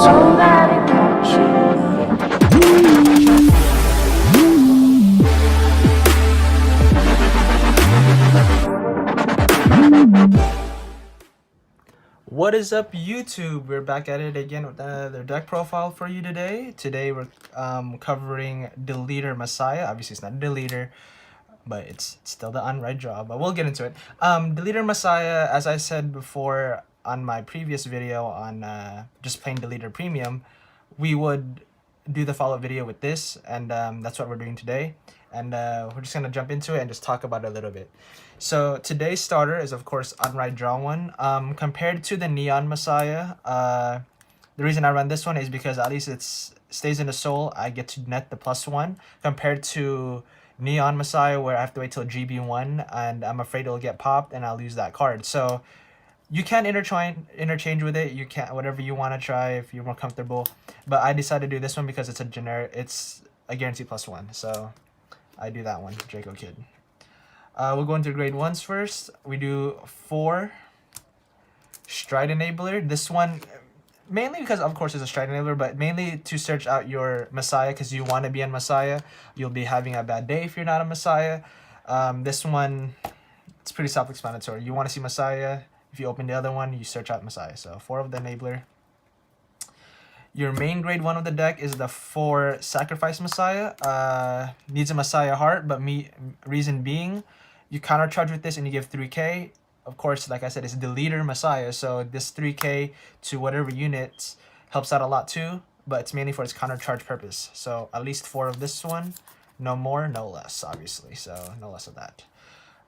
that it won't What is up, YouTube? We're back at it again with another deck profile for you today. Today we're covering Deletor Messiah. Obviously it's not a Deletor, but it's still the unread draw, but we'll get into it. Deletor Messiah, as I said before on my previous video on just plain Deletor Premium, we would do the follow-up video with this, and that's what we're doing today. And we're just gonna jump into it and just talk about it a little bit. So today's starter is of course Unright Draw 1. Compared to the Neon Messiah, the reason I run this one is because at least it stays in the soul. I get to net the +1 compared to Neon Messiah, where I have to wait till GB1 and I'm afraid it'll get popped and I'll lose that card. So you can interchange with it. You can whatever you want to try if you're more comfortable. But I decided to do this one because it's a guaranteed +1. So I do that one, Draco Kid. We'll go into grade 1s first. We do 4 Stride Enabler. This one, mainly because of course it's a Stride Enabler, but mainly to search out your Messiah because you want to be on Messiah. You'll be having a bad day if you're not a Messiah. This one, it's pretty self-explanatory. You want to see Messiah. If you open the other one, you search out Messiah. So 4 of the Enabler. Your main grade 1 of the deck is the 4 Sacrifice Messiah. Needs a Messiah heart, but reason being, you countercharge with this and you give 3k. Of course, like I said, it's Deletor Messiah, so this 3k to whatever units helps out a lot too, but it's mainly for its countercharge purpose. So at least 4 of this one, no more, no less, obviously, so no less of that.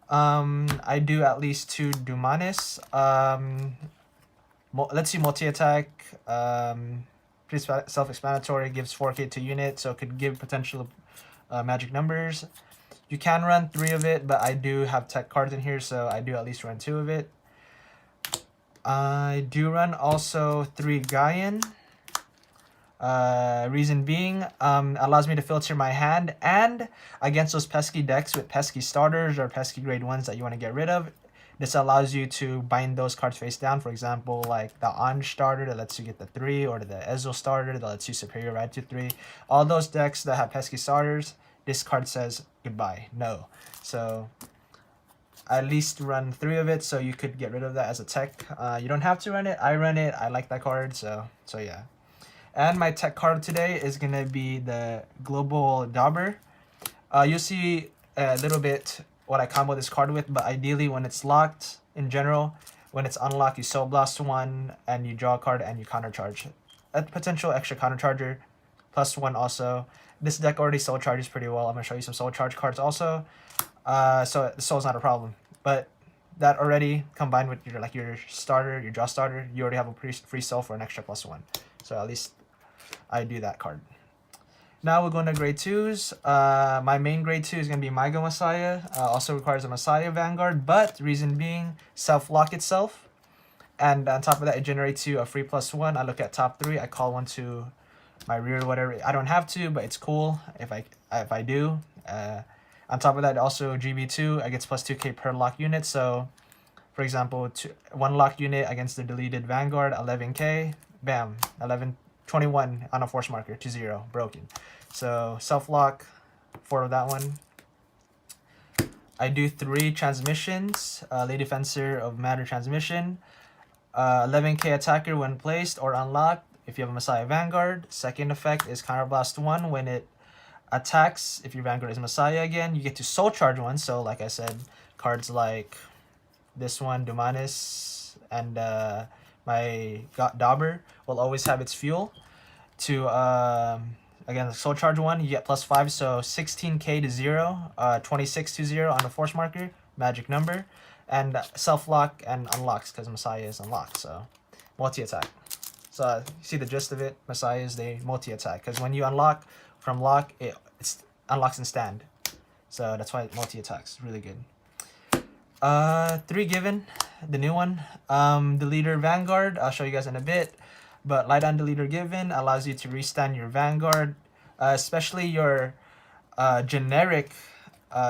I do at least 2 Dumanis. Let's see, multi-attack. Pretty self-explanatory, gives 4k to unit, so it could give potential magic numbers. You can run 3 of it, but I do have tech cards in here, so I do at least run 2 of it. I do run also 3 Gaian. Reason being, allows me to filter my hand, and against those pesky decks with pesky starters or pesky grade 1s that you want to get rid of, this allows you to bind those cards face down. For example, like the Anj starter that lets you get the 3, or the Ezel starter that lets you superior ride to 3. All those decks that have pesky starters, this card says goodbye, no. So at least run 3 of it, so you could get rid of that as a tech. You don't have to run it. I run it. I like that card, so yeah. And my tech card today is gonna be the Global Dauber. You'll see a little bit what I combo this card with, but ideally when it's locked, in general, when it's unlocked, you Soul Blast 1 and you draw a card and you countercharge. A potential extra countercharger, +1 also. This deck already soul charges pretty well. I'm gonna show you some soul charge cards also. So the soul's not a problem, but that already combined with your starter, your draw starter, you already have a free soul for an extra +1. So at least I do that card. Now we're going to grade 2s. My main grade 2 is going to be Mygo Messiah. Also requires a Messiah Vanguard, but reason being, self-lock itself. And on top of that, it generates you a free +1. I look at top 3. I call one to my rear, whatever. I don't have to, but it's cool if I do. On top of that, also GB2, I get +2k per lock unit. So, for example, 1 lock unit against the deleted Vanguard, 11k. Bam, 21 on a force marker to 0, broken. So self-lock, 4 of that one. I do 3 transmissions. Lady Fencer of Matter transmission. 11k attacker when placed or unlocked if you have a Messiah Vanguard. Second effect is Counterblast 1 when it attacks. If your Vanguard is Messiah again, you get to soul charge 1. So like I said, cards like this one, Dumanis, and my Dauber will always have its fuel to again soul charge 1, you get +5, so 16k to 0, 26 to 0 on the force marker, magic number, and self-lock and unlocks because Messiah is unlocked, so multi-attack. So you see the gist of it. Messiahs, they multi-attack because when you unlock from lock, it unlocks in stand, so that's why it multi-attacks. Really good. 3 given, the new one. Deletor Vanguard, I'll show you guys in a bit. But Light on Deletor given allows you to restand your Vanguard, especially your generic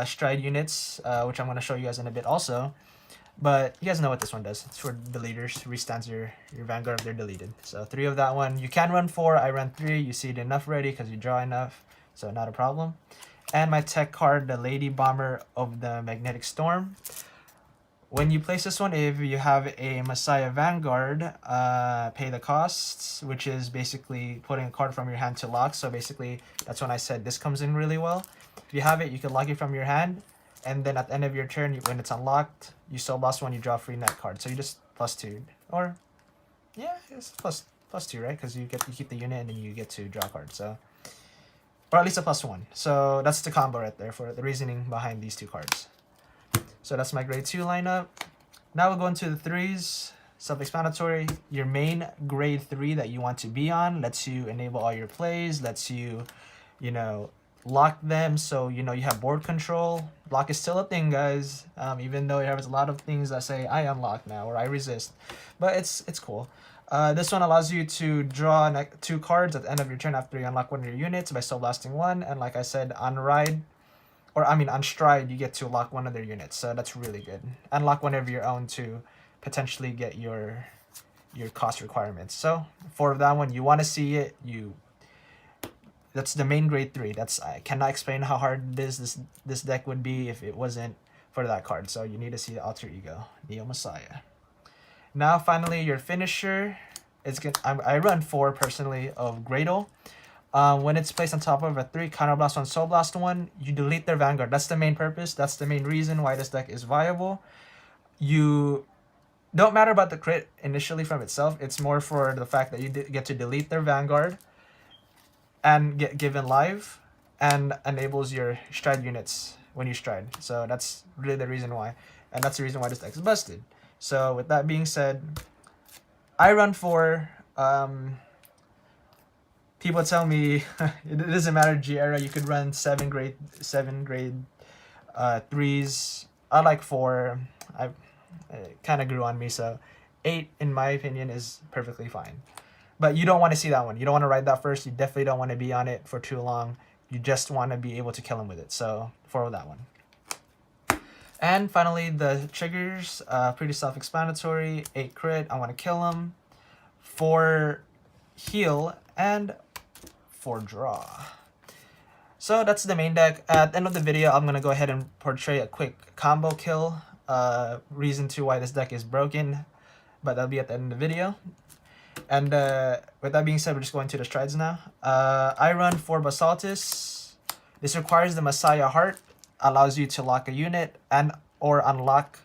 Stride units, which I'm going to show you guys in a bit also. But you guys know what this one does. It's for deleters. Restands your Vanguard if they're deleted. So 3 of that one. You can run 4. I run 3. You see it enough already because you draw enough. So not a problem. And my tech card, the Lady Bomber of the Magnetic Storm. When you place this one, if you have a Messiah Vanguard, pay the costs, which is basically putting a card from your hand to lock. So basically, that's when I said this comes in really well. If you have it, you can lock it from your hand. And then at the end of your turn, when it's unlocked, you soul blast 1, you draw a free net card. So you just +2. Or, yeah, it's +2, right? Because you keep the unit and then you get to draw a card. So, or at least a +1. So that's the combo right there for the reasoning behind these 2 cards. So that's my grade 2 lineup. Now we'll go into the 3s. Self-explanatory. Your main grade 3 that you want to be on lets you enable all your plays, lets you, you know, lock them, so you know you have board control. Lock is still a thing, guys, even though there's a lot of things that say I unlock now or I resist, but it's cool. This one allows you to draw 2 cards at the end of your turn after you unlock one of your units by soul blasting 1, and like I said, on stride you get to lock one of their units, so that's really good. Unlock one of your own to potentially get your cost requirements. So 4 of that one, you want to see it, that's the main grade 3. I cannot explain how hard this deck would be if it wasn't for that card. So you need to see the alter ego, Neo Messiah. Now finally your finisher. I run 4 personally of Gradle. When it's placed on top of a 3, counterblast 1, soul blast 1, you delete their Vanguard. That's the main purpose. That's the main reason why this deck is viable. You don't matter about the crit initially from itself. It's more for the fact that you get to delete their Vanguard and get given live, and enables your stride units when you stride. So that's really the reason why, and that's the reason why this deck is busted. So with that being said, I run 4. People tell me it doesn't matter G-era, you could run 7 grade 3s. I like 4. It kind of grew on me, so 8 in my opinion is perfectly fine. But you don't want to see that one. You don't want to ride that first. You definitely don't want to be on it for too long. You just want to be able to kill him with it. So 4 of that one. And finally, the triggers, pretty self-explanatory. 8 crit, I want to kill him. 4 heal, and 4 draw. So that's the main deck. At the end of the video, I'm going to go ahead and portray a quick combo kill. Reason to why this deck is broken. But that'll be at the end of the video. And with that being said, we're just going to the strides now. I run 4 Basaltis. This requires the Messiah Heart. Allows you to lock a unit and or unlock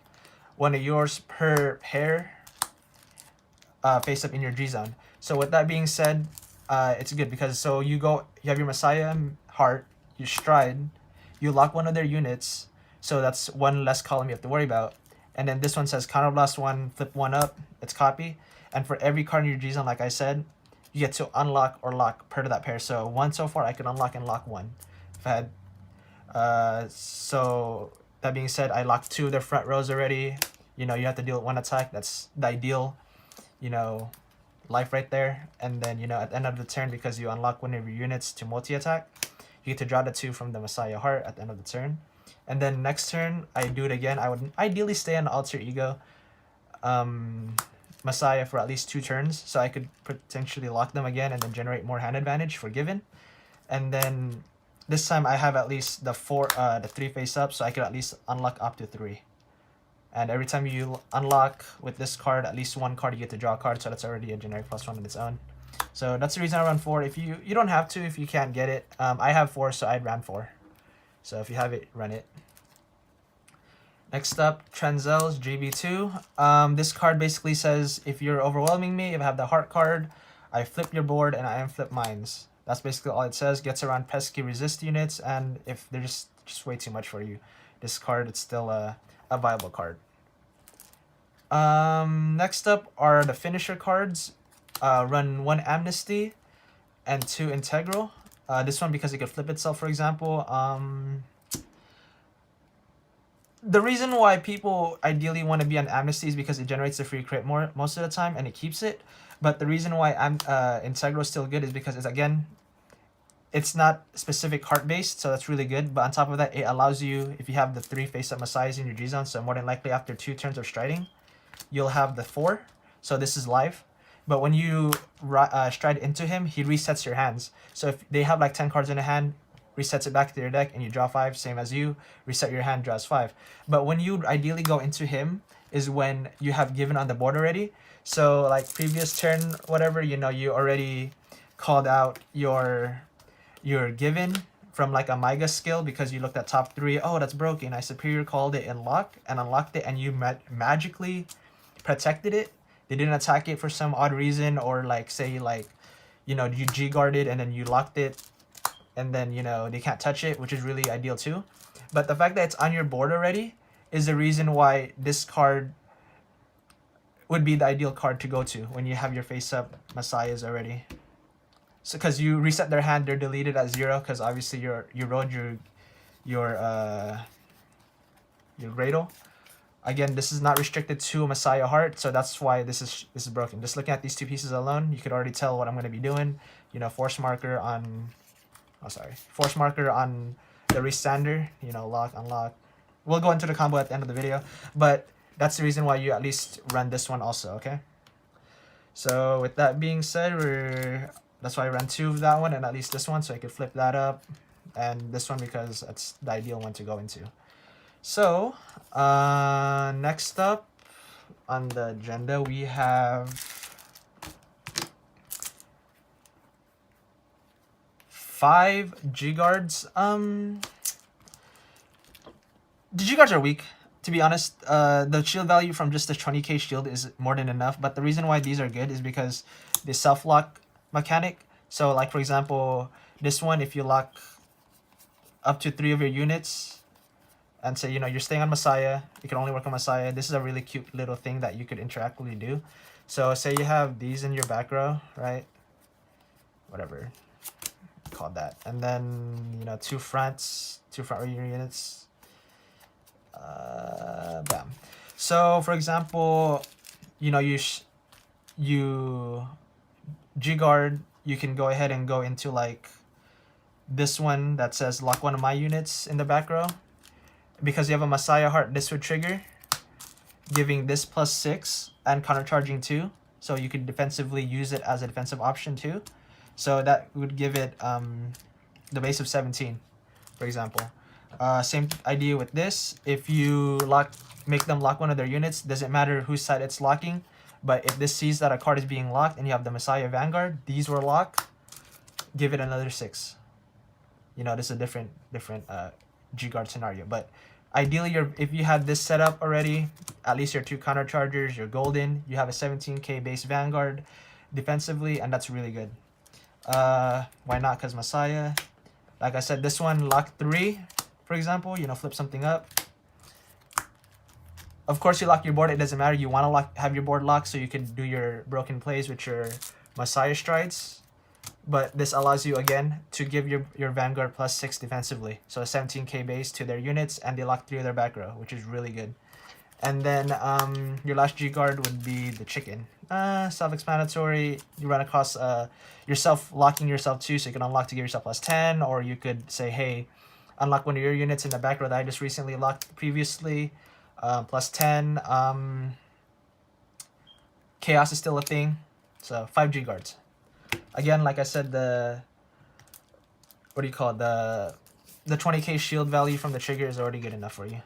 one of yours per pair face up in your G zone. So with that being said, it's good because you have your Messiah Heart, you stride, you lock one of their units, so that's 1 less column you have to worry about. And then this one says counterblast 1, flip 1 up, it's copy. And for every card in your G zone, like I said, you get to unlock or lock per to that pair. So 1 so far, I could unlock and lock 1. If I had so that being said, I locked 2 of their front rows already. You know, you have to deal with 1 attack. That's the ideal, you know, life right there. And then, you know, at the end of the turn, because you unlock one of your units to multi-attack, you get to draw the 2 from the Messiah Heart at the end of the turn. And then next turn, I do it again. I would ideally stay on Alter Ego Messiah for at least 2 turns, so I could potentially lock them again and then generate more hand advantage for given. And then this time I have at least the 3 face up, so I could at least unlock up to 3. And every time you unlock with this card, at least 1 card, you get to draw a card, so that's already a generic +1 on its own. So that's the reason I run 4. If you don't have to if you can't get it. I have 4, so I'd run 4. So if you have it, run it. Next up, Tranzel's JB2. This card basically says, if you're overwhelming me, if I have the heart card, I flip your board and I unflip mines. That's basically all it says. Gets around pesky resist units, and if they're just way too much for you, this card, it's still a viable card. Next up are the finisher cards. Run 1 Amnesty and 2 Integral. This one because it could flip itself, for example. The reason why people ideally want to be on Amnesty is because it generates the free crit most of the time and it keeps it. But the reason why Integral is still good is because it's it's not specific card based, so that's really good. But on top of that, it allows you, if you have the 3 face-up Messiahs in your G zone, so more than likely after 2 turns of striding, you'll have the 4. So this is live. But when you stride into him, he resets your hands. So if they have like 10 cards in a hand, resets it back to your deck, and you draw 5, same as you, reset your hand, draws 5. But when you ideally go into him is when you have given on the board already. So like previous turn, whatever, you know, you already called out your given from like a Myga skill because you looked at top 3. Oh, that's broken. I superior called it and unlocked it, and you magically protected it. They didn't attack it for some odd reason, or like say like, you know, you G-guarded and then you locked it, and then, you know, they can't touch it, which is really ideal too. But the fact that it's on your board already is the reason why this card would be the ideal card to go to when you have your face-up Messiahs already. So because you reset their hand, they're deleted at 0 because obviously you rode your Gradle. Again, this is not restricted to a Messiah Heart, so that's why this is broken. Just looking at these 2 pieces alone, you could already tell what I'm going to be doing. You know, force marker on the Restander, you know, lock, unlock. We'll go into the combo at the end of the video, but that's the reason why you at least run this one also, okay? So with that being said, that's why I ran 2 of that one and at least this one, so I could flip that up, and this one because that's the ideal one to go into. So, next up on the agenda, we have 5 G-Guards. The G-Guards are weak, to be honest. The shield value from just the 20k shield is more than enough, but the reason why these are good is because the self-lock mechanic. So, like, for example, this one, if you lock up to 3 of your units, and say, you know, you're staying on Messiah, you can only work on Messiah. This is a really cute little thing that you could interactively do. So say you have these in your back row, right? Whatever, call that. And then, you know, 2 front row units. Bam. So for example, you know, you G-guard, you can go ahead and go into like this one that says lock 1 of my units in the back row. Because you have a Messiah Heart, this would trigger, giving this +6 and countercharging 2. So you could defensively use it as a defensive option too. So that would give it the base of 17, for example. Same idea with this. If you make them lock 1 of their units, doesn't matter whose side it's locking. But if this sees that a card is being locked and you have the Messiah Vanguard, these were locked, give it another 6. You know, this is a different G-Guard scenario, but ideally if you had this set up already, at least your 2 counter chargers, you're golden. You have a 17k base Vanguard defensively, and that's really good. Why not? Because Messiah, like I said, this one lock 3, for example, you know, flip something up. Of course, you lock your board, it doesn't matter. You want to have your board locked so you can do your broken plays with your Messiah strides. But this allows you, again, to give your Vanguard +6 defensively. So a 17k base to their units, and they lock 3 of their back row, which is really good. And then your last G-Guard would be the chicken. Self-explanatory. You run across yourself locking yourself too, so you can unlock to give yourself +10, or you could say, hey, unlock 1 of your units in the back row that I just recently locked previously, +10. Chaos is still a thing. So 5 G-Guards. Again, like I said, the 20k shield value from the trigger is already good enough for you.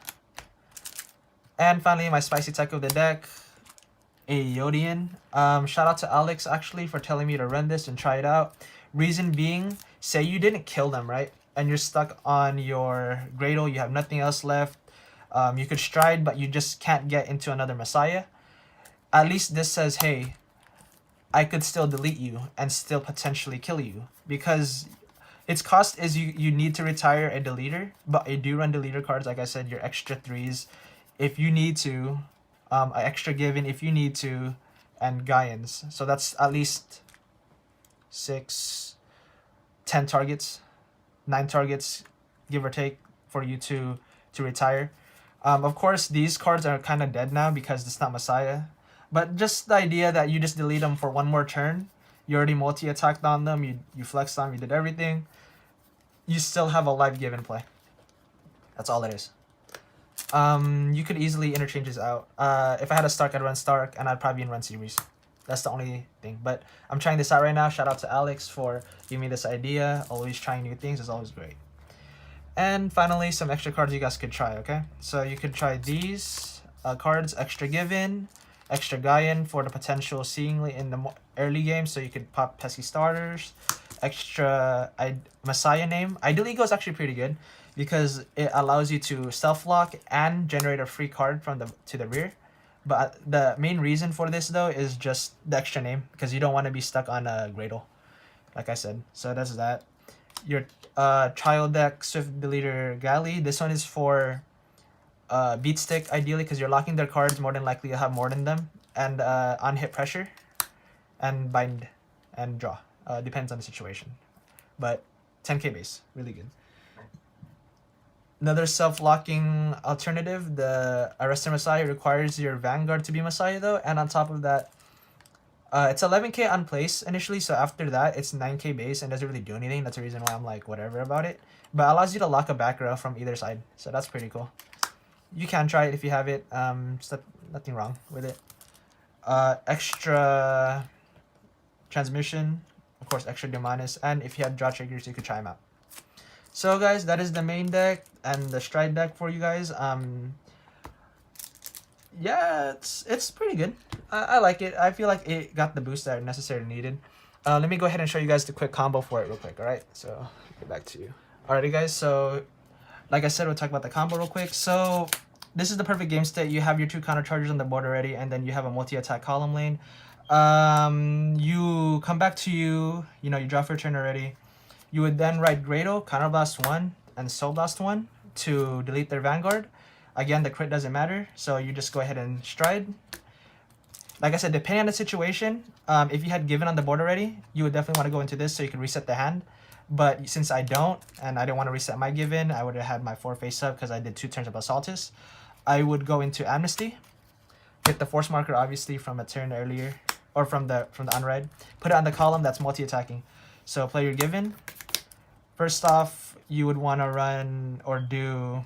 And finally, my spicy tech of the deck, a Yodian. Shout out to Alex, actually, for telling me to run this and try it out. Reason being, say you didn't kill them, right? And you're stuck on your Gradle, you have nothing else left. You could stride, but you just can't get into another Messiah. At least this says, hey, I could still delete you and still potentially kill you, because its cost is you need to retire a deleter, but I do run deleter cards, like I said, your extra 3s if you need to, extra given if you need to, and Gaians. So that's at least 6, 10 targets, 9 targets, give or take, for you to retire. Of course, these cards are kind of dead now because it's not Messiah. But just the idea that you just delete them for 1 more turn, you already multi-attacked on them, you flexed on them, you did everything. you still have a live give in play. That's all it is. You could easily interchange this out. If I had a Stark, I'd run Stark, and I'd probably run series. That's the only thing. But I'm trying this out right now. Shout out to Alex for giving me this idea. Always trying new things is always great. And finally, some extra cards you guys could try, okay? So you could try these cards, Extra Given, Extra Gaian for the potential seeingly in the early game, so you could pop pesky starters. Extra Messiah Name. Ideally Ego is actually pretty good because it allows you to self-lock and generate a free card from to the rear. But the main reason for this though is just the extra name, because you don't want to be stuck on a Gradle, like I said. So that's that. Your child deck Swift Deleter Galley. This one is for beat stick ideally, because you're locking their cards, more than likely you'll have more than them, and on hit pressure and bind and draw. Depends on the situation, but 10k base, really good. Another self-locking alternative, the Arrested Messiah, requires your Vanguard to be Messiah though, and on top of that, it's 11k on place initially, so after that it's 9k base and doesn't really do anything. That's the reason why I'm like whatever about it, but allows you to lock a back row from either side, so that's pretty cool. You can try it if you have it. Nothing wrong with it. Extra transmission, of course, extra Demonis, and if you have draw triggers, you could try them out. So guys, that is the main deck and the stride deck for you guys. Yeah, it's pretty good. I like it. I feel like it got the boost that I necessarily needed. Let me go ahead and show you guys the quick combo for it real quick. All right, so get back to you. Alrighty guys, so like I said, we'll talk about the combo real quick. So this is the perfect game state. You have your 2 counter charges on the board already, and then you have a multi-attack column lane. You come back to you draw for your turn already. You would then write Gradle, Counterblast 1, and Soul Blast 1 to delete their Vanguard. Again, the crit doesn't matter, so you just go ahead and stride. Like I said, depending on the situation, if you had given on the board already, you would definitely want to go into this so you can reset the hand. But since I don't, and I didn't want to reset my given, I would have had my 4 face up because I did 2 turns of Assaultus. I would go into Amnesty, get the Force Marker obviously from a turn earlier, or from the unread. Put it on the column that's multi-attacking. So play your given. First off, you would want to run or do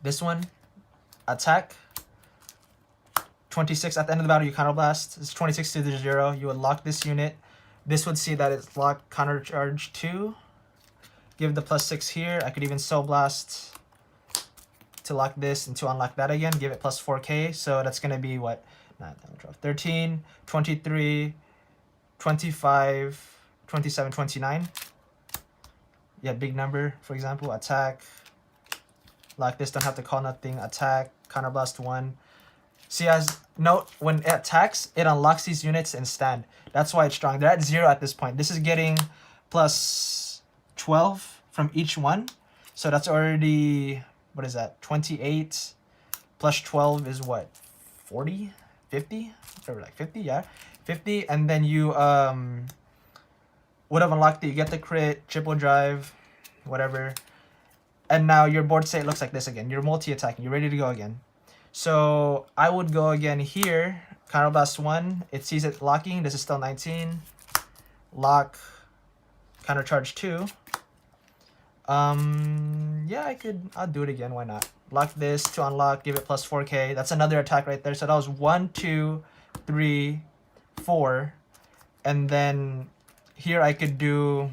this one, attack. 26 at the end of the battle, you counterblast. It's 26 to the 0. You would lock this unit. This would see that it's locked, counter charge 2. Give the +6 here. I could even Soul Blast to lock this and to unlock that again. Give it +4k. So that's going to be what? 9, 12, 13, 23, 25, 27, 29. Yeah, big number, for example. Attack. Lock this, don't have to call nothing. Attack, counterblast 1. See, as note, when it attacks, it unlocks these units and stand. That's why it's strong. They're at 0 at this point. This is getting +12 from each one. So that's already, what is that? 28 plus 12 is what? 40? 50? Or like 50, yeah. 50, and then you would have unlocked it. You get the crit, triple drive, whatever. And now your board state looks like this again. You're multi-attacking. You're ready to go again. So I would go again here. Counterblast 1. It sees it locking. This is still 19. Lock. Countercharge 2. Yeah, I'll do it again. Why not? Lock this to unlock. Give it +4k. That's another attack right there. So that was 1, 2, 3, 4. And then here I could do...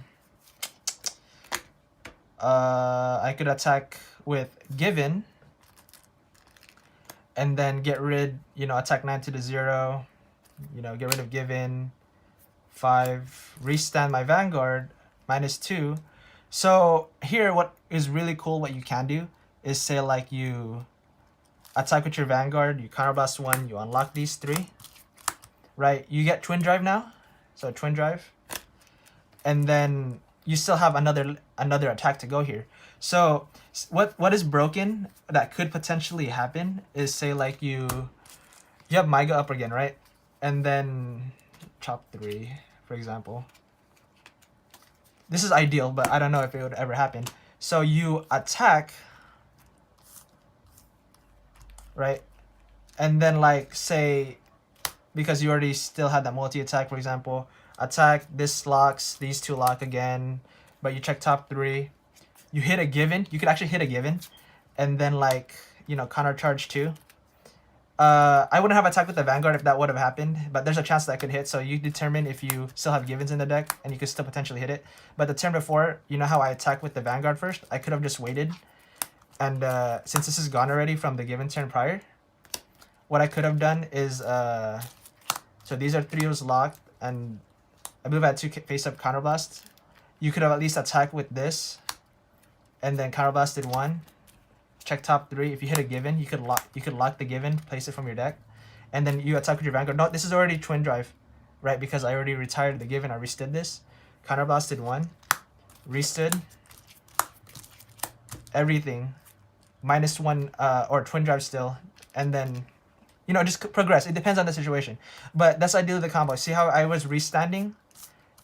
I could attack with Given. And then get rid, attack 9 to the 0. Get rid of Given. 5. Restand my Vanguard. -2. So here, what is really cool, what you can do, is say like you attack with your Vanguard, you counterblast 1, you unlock these 3. Right? You get Twin Drive now. So Twin Drive. And then you still have another attack to go here. So what is broken that could potentially happen is, say like you have Myga up again, right? And then chop 3, for example. This is ideal, but I don't know if it would ever happen. So you attack, right? And then like say, because you already still had that multi-attack, for example, attack, this locks, these 2 lock again. but you check top 3. You hit a given. You could actually hit a given, and then like, you know, counter charge 2. I wouldn't have attacked with the Vanguard if that would have happened, but there's a chance that could hit, so you determine if you still have givens in the deck, and you could still potentially hit it. But the turn before, you know how I attacked with the Vanguard first? I could have just waited, and since this is gone already from the given turn prior, what I could have done is, so these are 3s locked, and I believe I had 2 face-up counterblasts. You could have at least attacked with this, and then counterblasted 1. Check top 3. If you hit a given, you could lock the given, place it from your deck, and then you attack with your Vanguard. No, this is already twin drive, right? Because I already retired the given. I restood this, counterblasted 1, restood everything, -1 or twin drive still, and then, you know, just progress. It depends on the situation, but that's ideally the combo. See how I was restanding,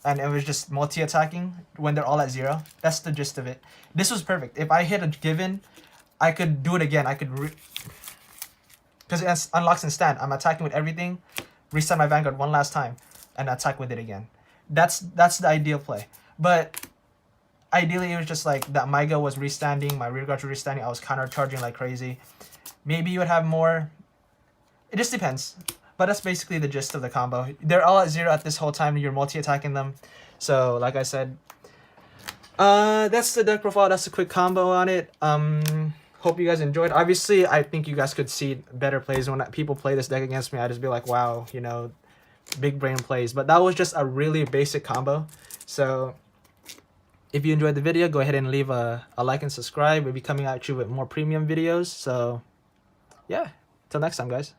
and it was just multi-attacking when they're all at 0. That's the gist of it. This was perfect. If I hit a given, I could do it again. I could because it unlocks in stand. I'm attacking with everything, reset my Vanguard one last time, and attack with it again. That's the ideal play. But ideally, it was just like that. Myga was restanding, my rear guards were restanding. I was counter charging like crazy. Maybe you would have more. It just depends. But that's basically the gist of the combo. They're all at 0 at this whole time. You're multi-attacking them. So like I said, that's the deck profile. That's a quick combo on it. Hope you guys enjoyed. Obviously, I think you guys could see better plays. When people play this deck against me, I just be like, wow, you know, big brain plays. But that was just a really basic combo. So if you enjoyed the video, go ahead and leave a like and subscribe. We'll be coming at you with more premium videos. So yeah, till next time, guys.